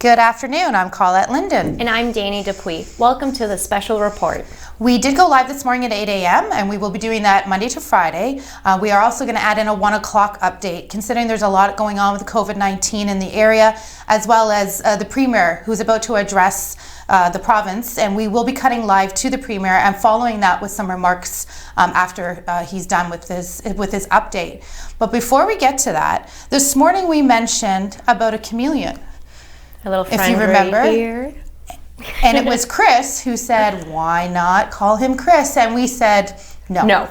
Good afternoon. I'm Colette Linden. And I'm Danny Dupuis. Welcome to the special report. We did go live this morning at 8 a.m. and we will be doing that Monday to Friday. We are also going to add in a 1 o'clock update, considering there's a lot going on with COVID-19 in the area, as well as the Premier, who's about to address the province, and we will be cutting live to the Premier and following that with some remarks after he's done with his update. But before we get to that, this morning we mentioned about a chameleon. A little friend, if you remember. Right here. And it was Chris who said, why not call him Chris? And we said, no. No,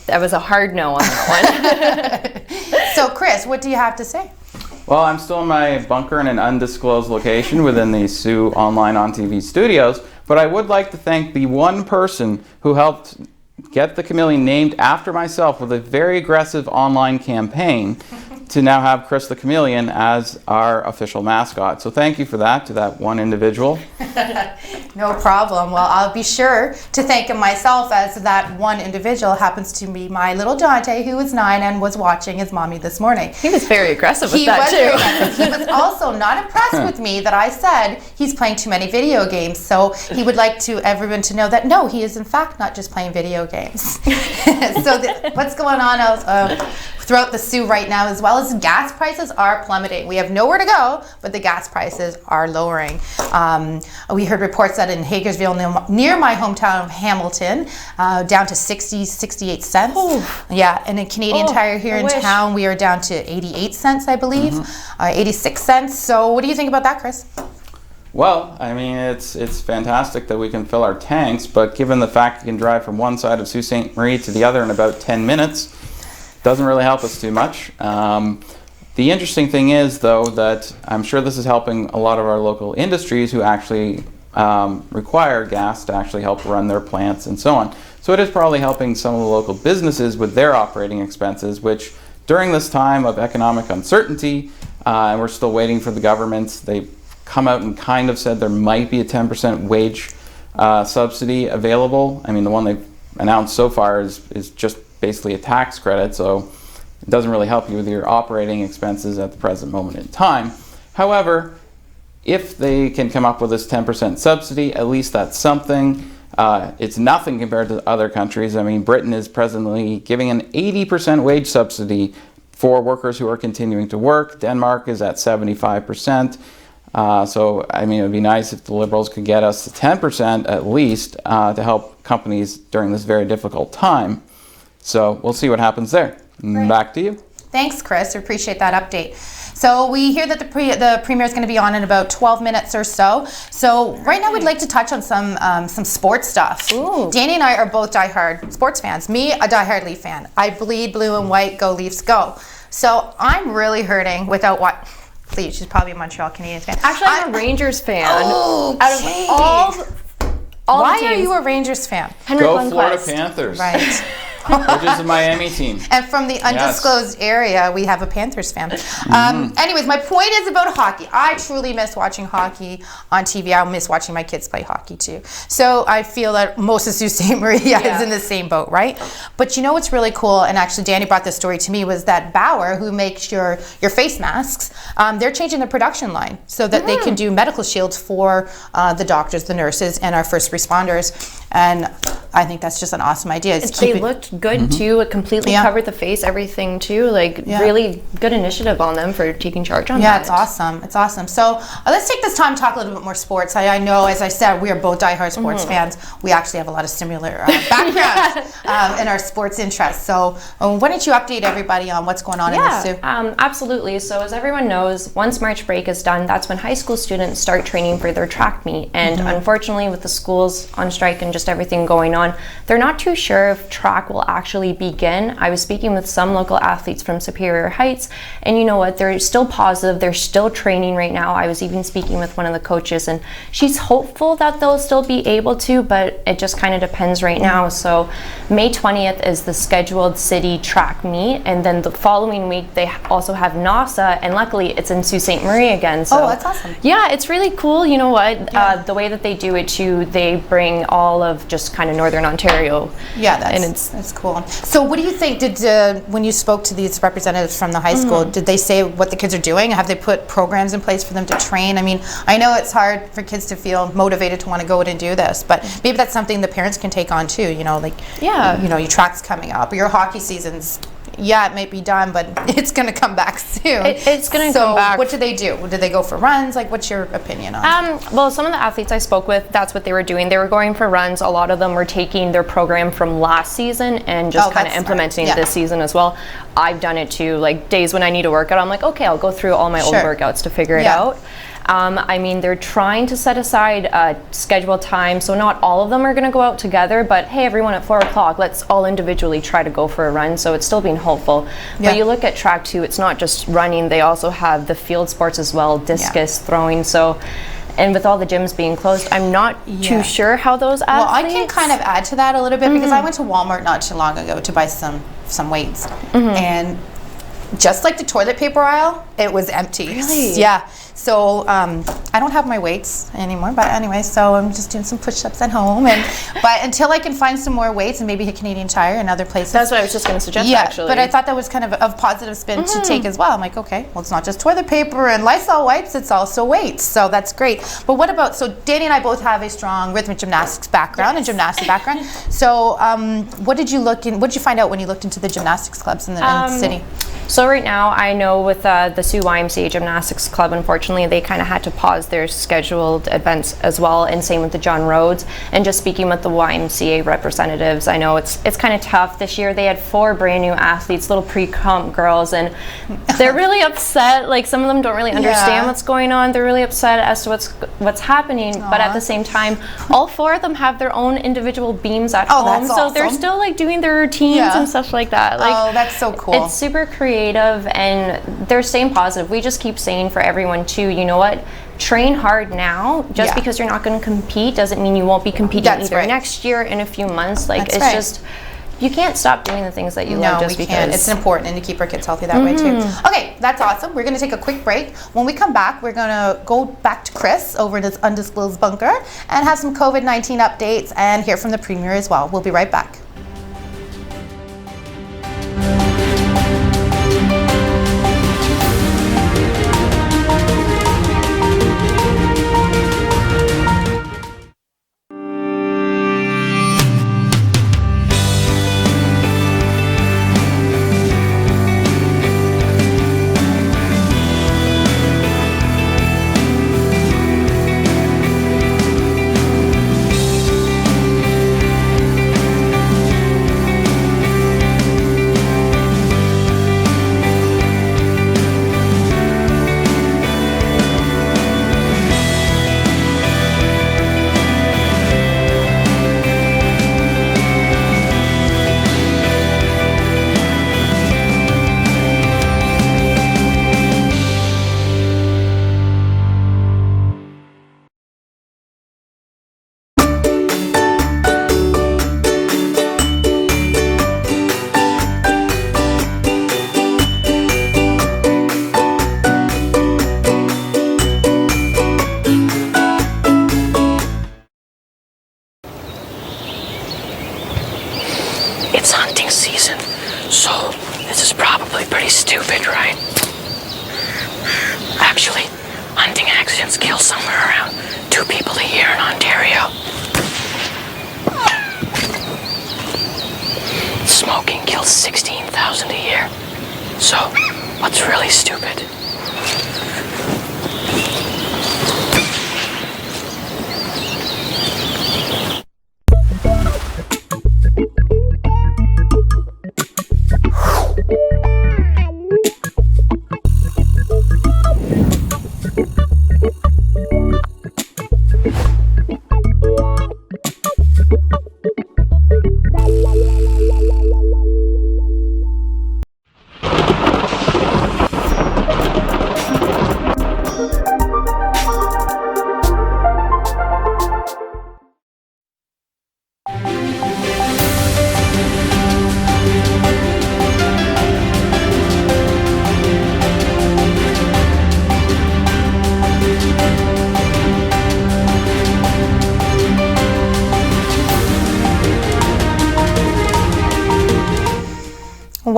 that was a hard no on that one. So Chris, what do you have to say? Well, I'm still in my bunker in an undisclosed location within the Soo Online on TV studios, but I would like to thank the one person who helped get the chameleon named after myself with a very aggressive online campaign to now have Chris the Chameleon as our official mascot. So thank you for that to that one individual. No problem. Well, I'll be sure to thank him myself, as that one individual happens to be my little Dante, who is 9 and was watching his mommy this morning. He was very aggressive with that too. He was also not impressed with me that I said he's playing too many video games. So he would like to everyone to know that no, he is in fact not just playing video games. So what's going on throughout the Soo right now, as well as gas prices are plummeting. We have nowhere to go, but the gas prices are lowering. We heard reports that in Hagersville, near my hometown of Hamilton, down to 68 cents. Oh. Yeah, and in Canadian Tire here in town, we are down to 88 cents, I believe, 86 cents. So what do you think about that, Chris? Well, I mean, it's fantastic that we can fill our tanks, but given the fact you can drive from one side of Sault Ste. Marie to the other in about 10 minutes, doesn't really help us too much. The interesting thing is, though, that I'm sure this is helping a lot of our local industries who actually require gas to actually help run their plants and so on. So it is probably helping some of the local businesses with their operating expenses, which during this time of economic uncertainty, and we're still waiting for the government, they come out and kind of said there might be a 10% wage subsidy available. I mean, the one they've announced so far is just basically a tax credit, so it doesn't really help you with your operating expenses at the present moment in time. However, if they can come up with this 10% subsidy, at least that's something. It's nothing compared to other countries. I mean, Britain is presently giving an 80% wage subsidy for workers who are continuing to work. Denmark is at 75%. So, I mean, it would be nice if the Liberals could get us to 10% at least to help companies during this very difficult time. So we'll see what happens there. Great. Back to you. Thanks, Chris. We appreciate that update. So we hear that the Premier is going to be on in about 12 minutes or so. So right now we'd like to touch on some sports stuff. Ooh. Danny and I are both diehard sports fans. Me, a diehard Leaf fan. I bleed blue and white. Go Leafs, go. So I'm really hurting without what. Please, she's probably a Montreal Canadiens fan. Actually, I'm a Rangers fan. Oh, out of all why the teams, are you a Rangers fan? Henrik Go Lundqvist. Florida Panthers. Right. Which is a Miami team. And from the undisclosed area, we have a Panthers fan. Anyways, my point is about hockey. I truly miss watching hockey on TV. I miss watching my kids play hockey too. So I feel that most of Sault Ste. Marie is in the same boat, right? But you know what's really cool, and actually Danny brought this story to me, was that Bauer, who makes your face masks, they're changing the production line so that they can do medical shields for the doctors, the nurses, and our first responders. And I think that's just an awesome idea. They looked good too. It completely covered the face, everything too. Really good initiative on them for taking charge on that. Yeah, it's awesome. It's awesome. So let's take this time to talk a little bit more sports. I know, as I said, we are both diehard sports fans. We actually have a lot of similar backgrounds in our sports interests. So why don't you update everybody on what's going on in the Soo? Absolutely. So as everyone knows, once March break is done, that's when high school students start training for their track meet. And unfortunately, with the schools on strike and just everything going on, they're not too sure if track will actually begin. I was speaking with some local athletes from Superior Heights, and you know what, they're still positive, they're still training right now. I was even speaking with one of the coaches, and she's hopeful that they'll still be able to, but it just kind of depends right now. So May 20th is the scheduled city track meet, and then the following week they also have NASA, and luckily it's in Sault Ste. Marie again. So that's awesome. Yeah, it's really cool. You know what, the way that they do it too, they bring all of just kind of North Northern Ontario. Yeah, And that's cool. So what do you think, when you spoke to these representatives from the high school, did they say what the kids are doing? Have they put programs in place for them to train? I mean, I know it's hard for kids to feel motivated to want to go out and do this, but maybe that's something the parents can take on too, like, your track's coming up, or your hockey season's, it might be done, but it's going to come back soon. It's going to come back. So what do they do? Do they go for runs? Like, what's your opinion on Well, some of the athletes I spoke with, that's what they were doing. They were going for runs. A lot of them were taking their program from last season and just kind of implementing it this season as well. I've done it too. Like, days when I need a workout, I'm like, okay, I'll go through all my old workouts to figure it out. I mean, they're trying to set aside a scheduled time, so not all of them are going to go out together, but hey, everyone at 4 o'clock, let's all individually try to go for a run, so it's still being hopeful. But you look at track too, it's not just running, they also have the field sports as well, discus, throwing, so... And with all the gyms being closed, I'm not too sure how those athletes... Well, I can kind of add to that a little bit, because I went to Walmart not too long ago to buy some weights, and just like the toilet paper aisle, it was empty. Really? Yeah. So I don't have my weights anymore, but anyway, so I'm just doing some push-ups at home, but until I can find some more weights and maybe a Canadian Tire and other places. That's what I was just going to suggest, actually. But I thought that was kind of a positive spin to take as well. I'm like, okay, well, it's not just toilet paper and Lysol wipes, it's also weights, so that's great. But what about, so Danny and I both have a strong rhythmic gymnastics background and gymnastic background. So what did you find out when you looked into the gymnastics clubs in the city? So right now, I know with the Sioux YMCA Gymnastics Club, unfortunately, they kind of had to pause their scheduled events as well, and same with the John Rhodes. And just speaking with the YMCA representatives, I know it's kind of tough. This year, they had 4 brand new athletes, little pre-comp girls, and they're really upset. Like, some of them don't really understand what's going on. They're really upset as to what's happening. Aww. But at the same time, all 4 of them have their own individual beams at home. That's awesome. So they're still like doing their routines and stuff like that. Like, that's so cool. It's super creative, and they're staying positive. We just keep saying for everyone too, you know what, train hard now. Just because you're not going to compete doesn't mean you won't be competing next year, in a few months. Like, it's just, you can't stop doing the things that you love just because. Can't. It's important, and to keep our kids healthy that way too. Okay, that's awesome. We're going to take a quick break. When we come back, we're going to go back to Chris over in his undisclosed bunker and have some COVID-19 updates and hear from the Premier as well. We'll be right back. It's hunting season, so this is probably pretty stupid, right? Actually, hunting accidents kill somewhere around 2 people a year in Ontario. Smoking kills 16,000 a year. So, what's really stupid?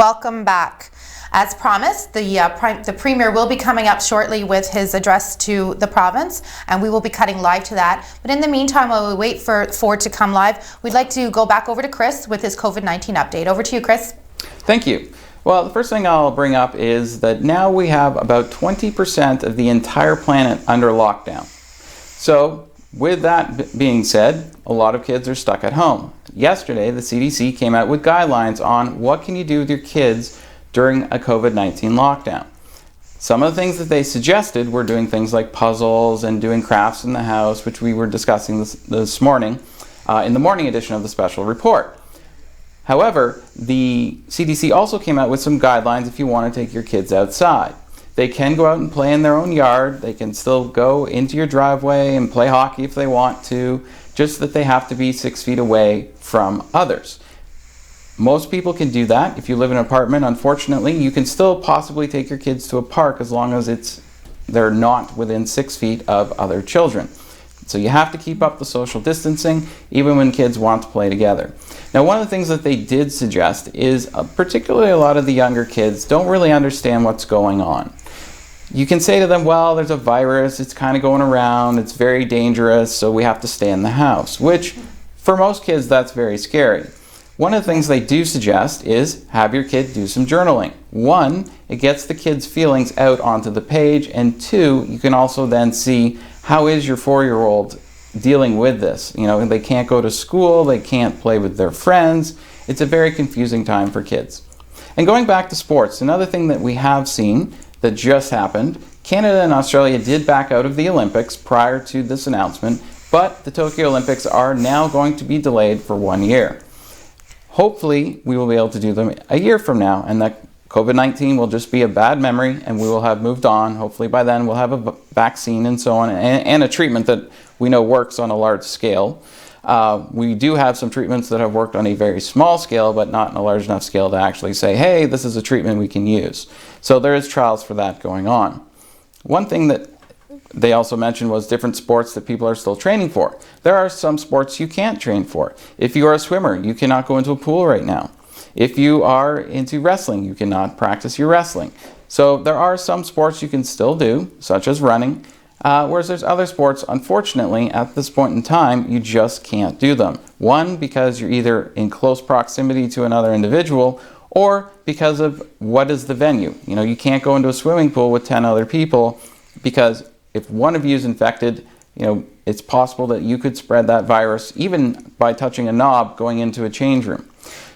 welcome back. As promised, the Premier will be coming up shortly with his address to the province, and we will be cutting live to that. But in the meantime, while we wait for Ford to come live, we'd like to go back over to Chris with his COVID-19 update. Over to you, Chris. Thank you. Well, the first thing I'll bring up is that now we have about 20% of the entire planet under lockdown. So, with that being said, a lot of kids are stuck at home. Yesterday, the CDC came out with guidelines on what can you do with your kids during a COVID-19 lockdown. Some of the things that they suggested were doing things like puzzles and doing crafts in the house, which we were discussing this morning in the morning edition of the special report. However, the CDC also came out with some guidelines if you want to take your kids outside. They can go out and play in their own yard. They can still go into your driveway and play hockey if they want to, just that they have to be 6 feet away from others. Most people can do that. If you live in an apartment, unfortunately, you can still possibly take your kids to a park as long as they're not within 6 feet of other children. So you have to keep up the social distancing even when kids want to play together. Now, one of the things that they did suggest is particularly a lot of the younger kids don't really understand what's going on. You can say to them, well, there's a virus, it's kind of going around, it's very dangerous, so we have to stay in the house, which for most kids, that's very scary. One of the things they do suggest is have your kid do some journaling. One, it gets the kids' feelings out onto the page, and two, you can also then see how is your 4-year-old dealing with this. You know, they can't go to school, they can't play with their friends. It's a very confusing time for kids. And going back to sports, another thing that we have seen that just happened, Canada and Australia did back out of the Olympics prior to this announcement, but the Tokyo Olympics are now going to be delayed for 1 year. Hopefully, we will be able to do them a year from now, and that COVID-19 will just be a bad memory, and we will have moved on. Hopefully, by then, we'll have a vaccine and so on, and a treatment that we know works on a large scale. We do have some treatments that have worked on a very small scale, but not on a large enough scale to actually say, hey, this is a treatment we can use. So there is trials for that going on. One thing that they also mentioned was different sports that people are still training for. There are some sports you can't train for. If you are a swimmer, you cannot go into a pool right now. If you are into wrestling, you cannot practice your wrestling. So there are some sports you can still do, such as running, whereas there's other sports, unfortunately, at this point in time, you just can't do them. One, because you're either in close proximity to another individual, or because of what is the venue. You know, you can't go into a swimming pool with 10 other people because if one of you is infected, you know, it's possible that you could spread that virus even by touching a knob going into a change room.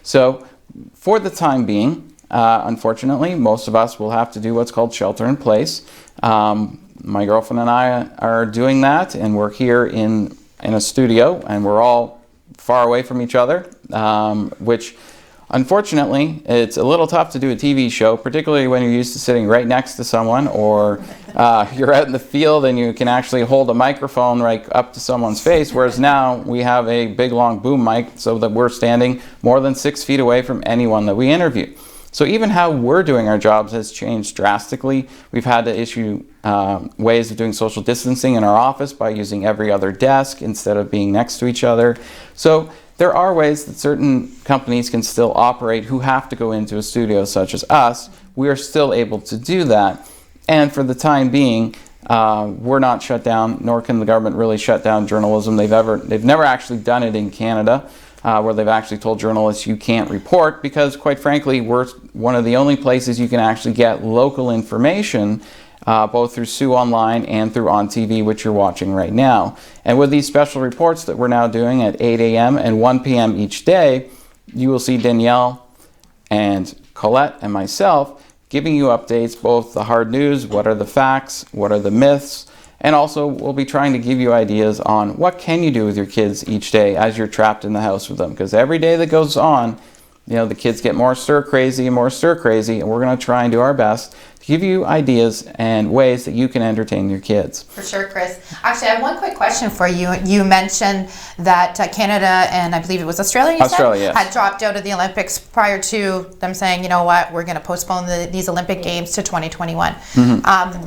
So for the time being, unfortunately, most of us will have to do what's called shelter in place. My girlfriend and I are doing that, and we're here in a studio, and we're all far away from each other, which unfortunately, it's a little tough to do a TV show, particularly when you're used to sitting right next to someone, or you're out in the field and you can actually hold a microphone right up to someone's face, whereas now we have a big long boom mic so that we're standing more than 6 feet away from anyone that we interview. So even how we're doing our jobs has changed drastically. We've had to issue ways of doing social distancing in our office by using every other desk instead of being next to each other. So there are ways that certain companies can still operate who have to go into a studio such as us. We are still able to do that. And for the time being, we're not shut down, nor can the government really shut down journalism. They've never actually done it in Canada, where they've actually told journalists you can't report, because quite frankly, we're one of the only places you can actually get local information, both through Sioux Online and through On TV, which you're watching right now. And with these special reports that we're now doing at 8 a.m. and 1 p.m. each day, you will see Danielle and Colette and myself giving you updates, both the hard news, what are the facts, what are the myths, and also we'll be trying to give you ideas on what can you do with your kids each day as you're trapped in the house with them. Because every day that goes on, you know, the kids get more stir crazy, and we're going to try and do our best to give you ideas and ways that you can entertain your kids. For sure, Chris. Actually, I have one quick question for you. You mentioned that Canada and I believe it was Australia, yes, had dropped out of the Olympics prior to them saying, you know what, we're going to postpone these Olympic Games to 2021. Mm-hmm.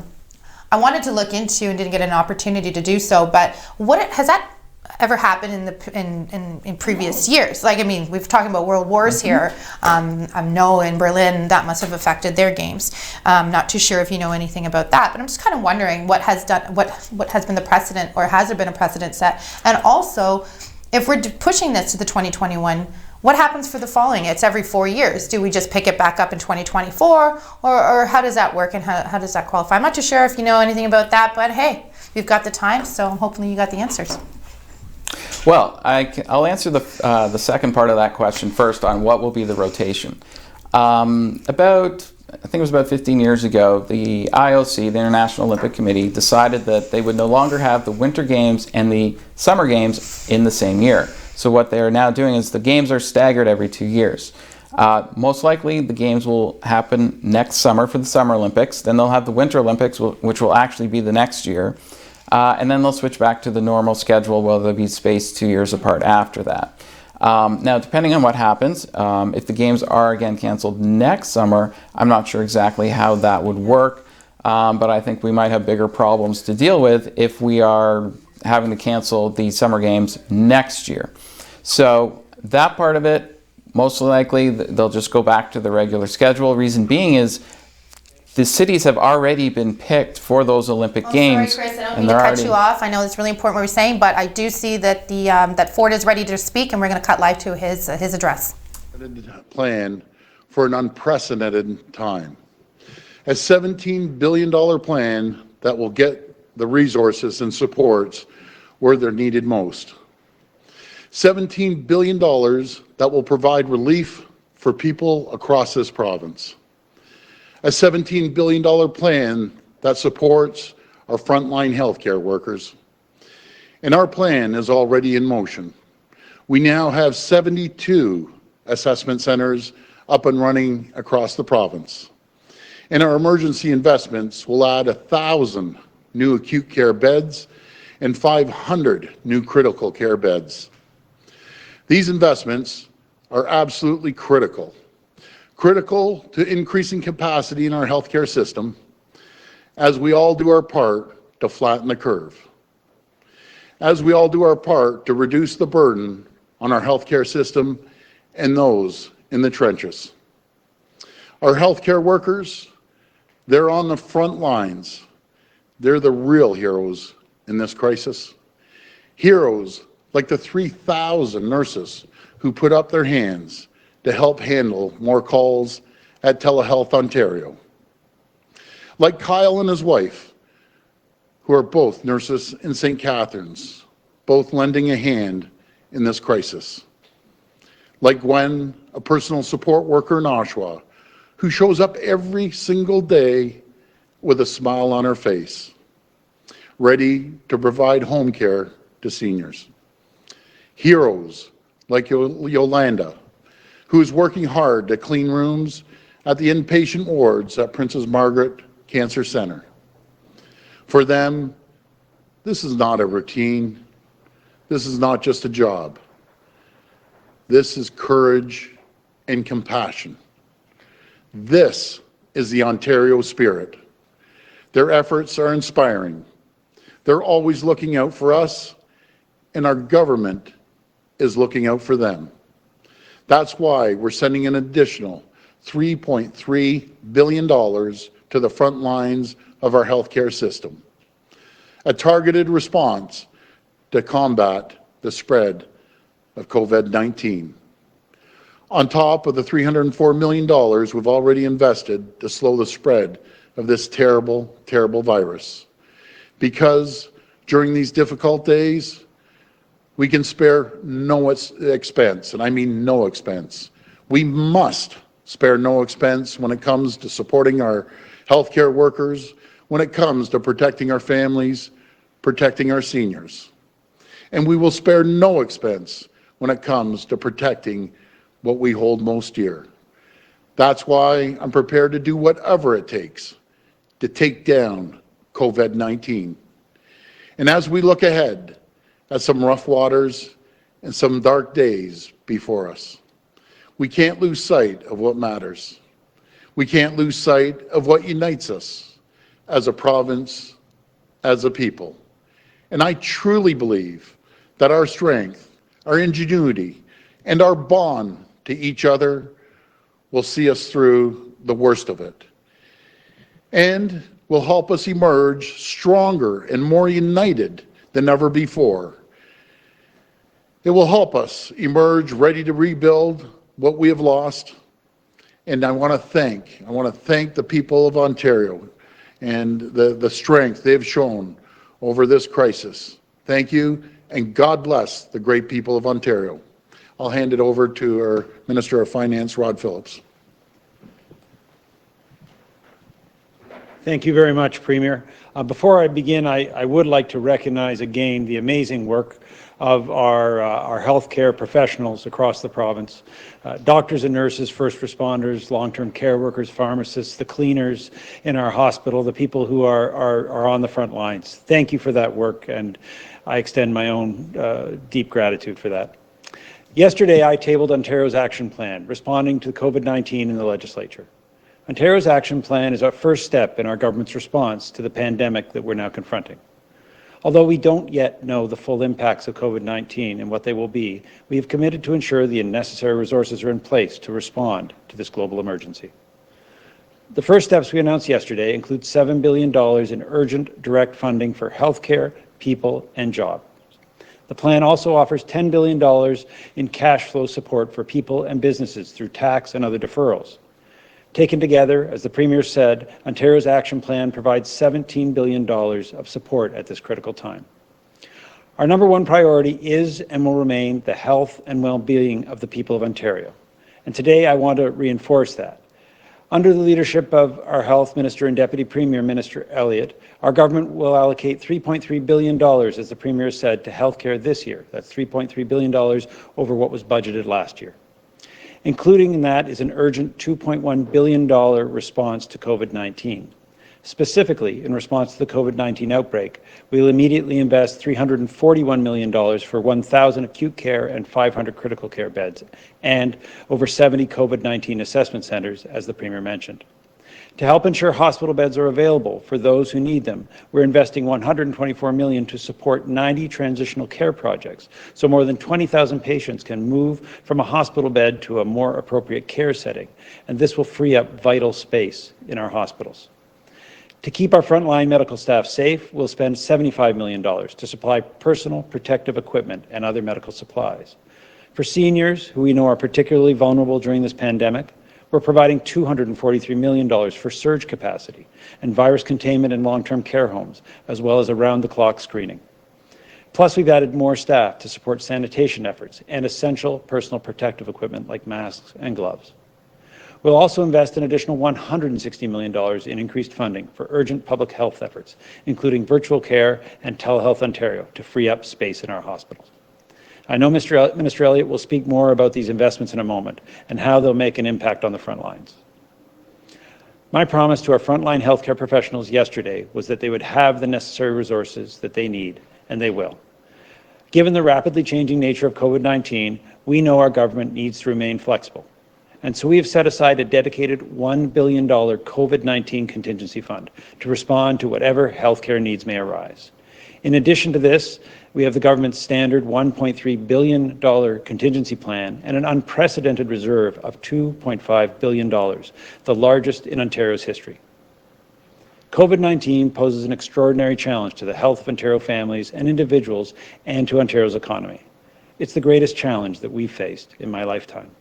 I wanted to look into and didn't get an opportunity to do so, but what has that ever happened in previous years. Like, I mean, we've talking about world wars here. I know in Berlin that must have affected their games. Not too sure if you know anything about that, but I'm just kind of wondering what has been the precedent, or has there been a precedent set? And also, if we're pushing this to the 2021, what happens for the following? It's every 4 years. Do we just pick it back up in 2024, or how does that work, and how does that qualify? I'm not too sure if you know anything about that, but hey, we've got the time, so hopefully you got the answers. Well, I'll answer the second part of that question first on what will be the rotation. I think it was about 15 years ago, the IOC, the International Olympic Committee, decided that they would no longer have the Winter Games and the Summer Games in the same year. So what they are now doing is the games are staggered every 2 years. Most likely the games will happen next summer for the Summer Olympics. Then they'll have the Winter Olympics, which will actually be the next year. And then they'll switch back to the normal schedule, where they'll be spaced 2 years apart after that. Now, depending on what happens, if the games are again canceled next summer, I'm not sure exactly how that would work, but I think we might have bigger problems to deal with if we are having to cancel the Summer Games next year. So that part of it, most likely they'll just go back to the regular schedule. Reason being is the cities have already been picked for those Olympic Games. Sorry, Chris, I don't mean to cut you off. I know it's really important what we're saying, but I do see that that Ford is ready to speak, and we're going to cut live to his address. Plan for an unprecedented time. A $17 billion plan that will get the resources and supports where they're needed most. $17 billion that will provide relief for people across this province. A $17 billion plan that supports our frontline healthcare workers. And our plan is already in motion. We now have 72 assessment centers up and running across the province. And our emergency investments will add 1,000 new acute care beds and 500 new critical care beds. These investments are absolutely critical to increasing capacity in our healthcare system as we all do our part to flatten the curve. As we all do our part to reduce the burden on our healthcare system and those in the trenches. Our healthcare workers, they're on the front lines. They're the real heroes in this crisis. Heroes like the 3,000 nurses who put up their hands to help handle more calls at Telehealth Ontario. Like Kyle and his wife, who are both nurses in St. Catharines, both lending a hand in this crisis. Like Gwen, a personal support worker in Oshawa, who shows up every single day with a smile on her face, ready to provide home care to seniors. Heroes like Yolanda, who is working hard to clean rooms at the inpatient wards at Princess Margaret Cancer Centre. For them, this is not a routine. This is not just a job. This is courage and compassion. This is the Ontario spirit. Their efforts are inspiring. They're always looking out for us, and our government is looking out for them. That's why we're sending an additional $3.3 billion to the front lines of our healthcare system. A targeted response to combat the spread of COVID-19. On top of the $304 million we've already invested to slow the spread of this terrible, terrible virus. Because during these difficult days, we can spare no expense, and I mean no expense. We must spare no expense when it comes to supporting our healthcare workers, when it comes to protecting our families, protecting our seniors. And we will spare no expense when it comes to protecting what we hold most dear. That's why I'm prepared to do whatever it takes to take down COVID-19. And as we look ahead at some rough waters and some dark days before us, we can't lose sight of what matters. We can't lose sight of what unites us as a province, as a people. And I truly believe that our strength, our ingenuity, and our bond to each other will see us through the worst of it and will help us emerge stronger and more united than ever before. It will help us emerge ready to rebuild what we have lost. And I want to thank the people of Ontario and the strength they've shown over this crisis. Thank you, and God bless the great people of Ontario. I'll hand it over to our Minister of Finance, Rod Phillips. Thank you very much, Premier. Before I begin, I would like to recognize again the amazing work of our healthcare professionals across the province. Doctors and nurses, first responders, long-term care workers, pharmacists, the cleaners in our hospital, the people who are on the front lines. Thank you for that work, and I extend my own deep gratitude for that. Yesterday, I tabled Ontario's action plan, responding to COVID-19 in the legislature. Ontario's action plan is our first step in our government's response to the pandemic that we're now confronting. Although we don't yet know the full impacts of COVID-19 and what they will be, we have committed to ensure the necessary resources are in place to respond to this global emergency. The first steps we announced yesterday include $7 billion in urgent direct funding for healthcare, people, and jobs. The plan also offers $10 billion in cash flow support for people and businesses through tax and other deferrals. Taken together, as the Premier said, Ontario's action plan provides $17 billion of support at this critical time. Our number one priority is and will remain the health and well-being of the people of Ontario. And today I want to reinforce that. Under the leadership of our Health Minister and Deputy Premier, Minister Elliott, our government will allocate $3.3 billion, as the Premier said, to healthcare this year. That's $3.3 billion over what was budgeted last year. Including in that is an urgent $2.1 billion response to COVID-19. Specifically, in response to the COVID-19 outbreak, we will immediately invest $341 million for 1,000 acute care and 500 critical care beds, and over 70 COVID-19 assessment centres, as the Premier mentioned. To help ensure hospital beds are available for those who need them, we're investing $124 million to support 90 transitional care projects, so more than 20,000 patients can move from a hospital bed to a more appropriate care setting, and this will free up vital space in our hospitals. To keep our frontline medical staff safe, we'll spend $75 million to supply personal protective equipment and other medical supplies. For seniors, who we know are particularly vulnerable during this pandemic, we're providing $243 million for surge capacity and virus containment in long-term care homes, as well as around-the-clock screening. Plus, we've added more staff to support sanitation efforts and essential personal protective equipment like masks and gloves. We'll also invest an additional $160 million in increased funding for urgent public health efforts, including virtual care and Telehealth Ontario, to free up space in our hospitals. I know Minister Elliott will speak more about these investments in a moment and how they'll make an impact on the front lines. My promise to our frontline healthcare professionals yesterday was that they would have the necessary resources that they need, and they will. Given the rapidly changing nature of COVID-19, we know our government needs to remain flexible. And so we have set aside a dedicated $1 billion COVID-19 contingency fund to respond to whatever healthcare needs may arise. In addition to this, we have the government's standard $1.3 billion contingency plan and an unprecedented reserve of $2.5 billion, the largest in Ontario's history. COVID-19 poses an extraordinary challenge to the health of Ontario families and individuals and to Ontario's economy. It's the greatest challenge that we've faced in my lifetime.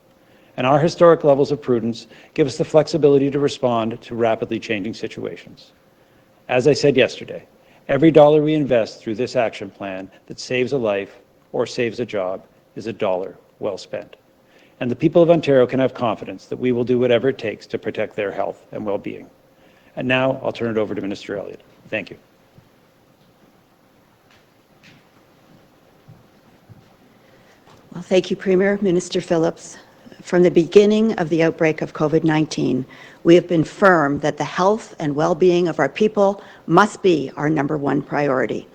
And our historic levels of prudence give us the flexibility to respond to rapidly changing situations. As I said yesterday, every dollar we invest through this action plan that saves a life or saves a job is a dollar well spent. And the people of Ontario can have confidence that we will do whatever it takes to protect their health and well-being. And now I'll turn it over to Minister Elliott. Thank you. Well, thank you, Premier. Minister Phillips. From the beginning of the outbreak of COVID-19, we have been firm that the health and well-being of our people must be our number one priority.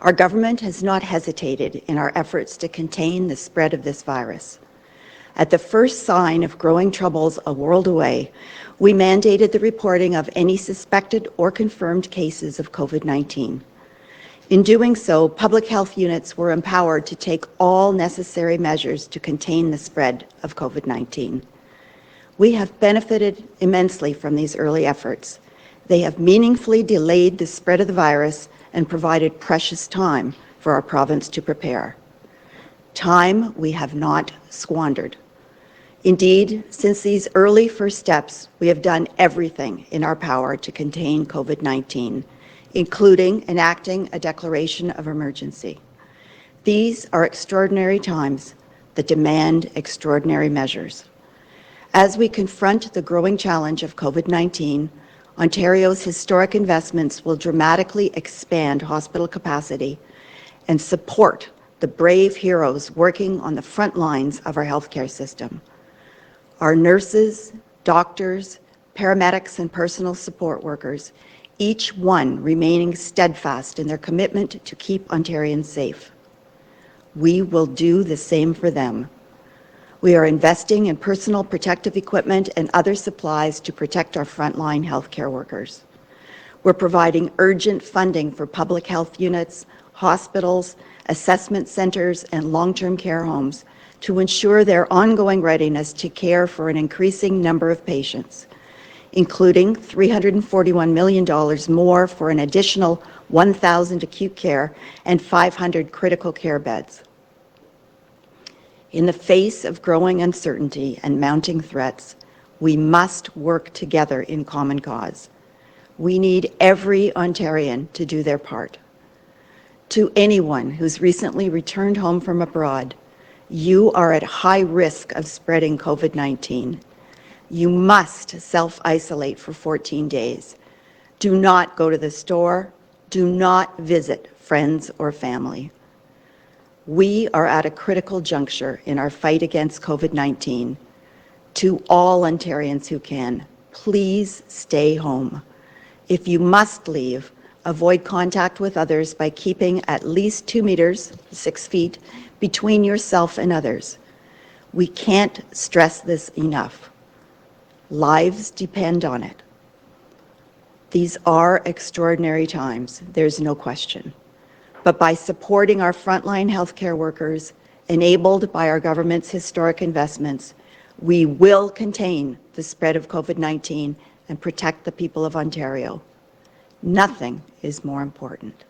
Our government has not hesitated in our efforts to contain the spread of this virus. At the first sign of growing troubles a world away, we mandated the reporting of any suspected or confirmed cases of COVID-19. In doing so, public health units were empowered to take all necessary measures to contain the spread of COVID-19. We have benefited immensely from these early efforts. They have meaningfully delayed the spread of the virus and provided precious time for our province to prepare. Time we have not squandered. Indeed, since these early first steps, we have done everything in our power to contain COVID-19, including enacting a declaration of emergency. These are extraordinary times that demand extraordinary measures. As we confront the growing challenge of COVID-19, Ontario's historic investments will dramatically expand hospital capacity and support the brave heroes working on the front lines of our healthcare system. Our nurses, doctors, paramedics, and personal support workers, each one remaining steadfast in their commitment to keep Ontarians safe. We will do the same for them. We are investing in personal protective equipment and other supplies to protect our frontline healthcare workers. We're providing urgent funding for public health units, hospitals, assessment centers, and long-term care homes to ensure their ongoing readiness to care for an increasing number of patients, including $341 million more for an additional 1,000 acute care and 500 critical care beds. In the face of growing uncertainty and mounting threats, we must work together in common cause. We need every Ontarian to do their part. To anyone who's recently returned home from abroad, you are at high risk of spreading COVID-19. You must self-isolate for 14 days. Do not go to the store. Do not visit friends or family. We are at a critical juncture in our fight against COVID-19. To all Ontarians who can, please stay home. If you must leave, avoid contact with others by keeping at least 2 meters, 6 feet, between yourself and others. We can't stress this enough. Lives depend on it. These are extraordinary times, there's no question. But by supporting our frontline healthcare workers, enabled by our government's historic investments, we will contain the spread of COVID-19 and protect the people of Ontario. Nothing is more important.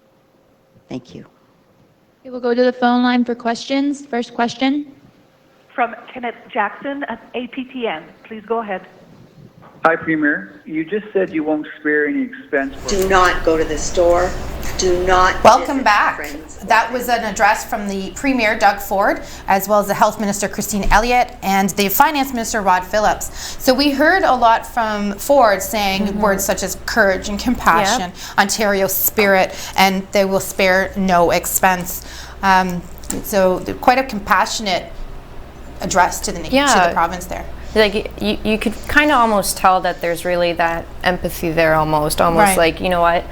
Thank you. Okay, we'll go to the phone line for questions. First question. From Kenneth Jackson at APTN. Please go ahead. Hi, Premier. You just said you won't spare any expense for... Do not go to the store. Do not... Welcome back. That was an address from the Premier, Doug Ford, as well as the Health Minister, Christine Elliott, and the Finance Minister, Rod Phillips. So we heard a lot from Ford saying words such as courage and compassion, Ontario spirit, and they will spare no expense. So quite a compassionate address to the province there. Like you could kind of almost tell that there's really that empathy there almost right. Like, you know what,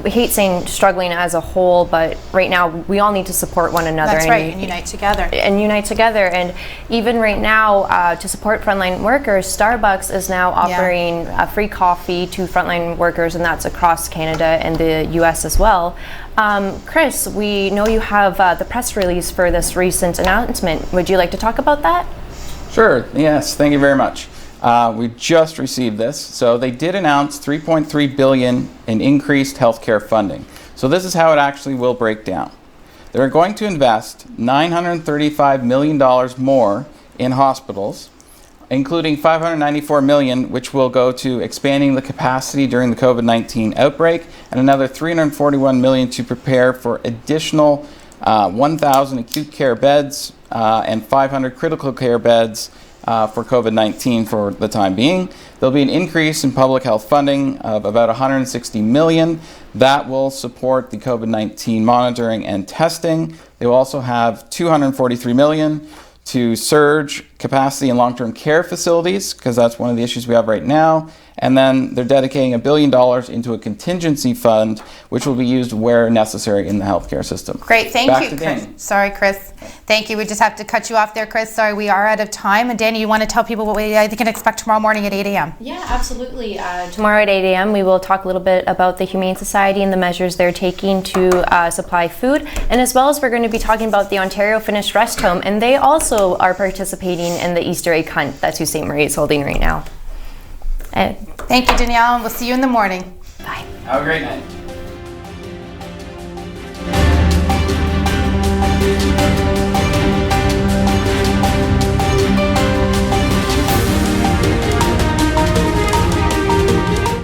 we hate saying struggling as a whole, but right now we all need to support one another. That's right, and unite together. And even right now, to support frontline workers, Starbucks is now offering free coffee to frontline workers, and that's across Canada and the US as well. Chris, we know you have the press release for this recent announcement. Would you like to talk about that? Sure, yes, thank you very much. We just received this. So they did announce $3.3 billion in increased healthcare funding. So this is how it actually will break down. They're going to invest $935 million more in hospitals, including $594 million, which will go to expanding the capacity during the COVID-19 outbreak, and another $341 million to prepare for additional 1,000 acute care beds and 500 critical care beds for COVID-19 for the time being. There'll be an increase in public health funding of about $160 million. That will support the COVID-19 monitoring and testing. They will also have $243 million to surge capacity in long-term care facilities, because that's one of the issues we have right now, And then they're dedicating $1 billion into a contingency fund, which will be used where necessary in the healthcare system. Great, thank Back you, to Chris. Danny. Sorry, Chris. Thank you. We just have to cut you off there, Chris. Sorry, we are out of time. And Danny, you want to tell people what they can expect tomorrow morning at 8 a.m.? Yeah, absolutely. Tomorrow at 8 a.m. we will talk a little bit about the Humane Society and the measures they're taking to supply food, and as well as we're going to be talking about the Ontario Finnish Rest Home, and they also are participating in the Easter egg hunt that Sault Ste. Marie is holding right now. Thank you, Danielle, and we'll see you in the morning. Bye. Have a great night.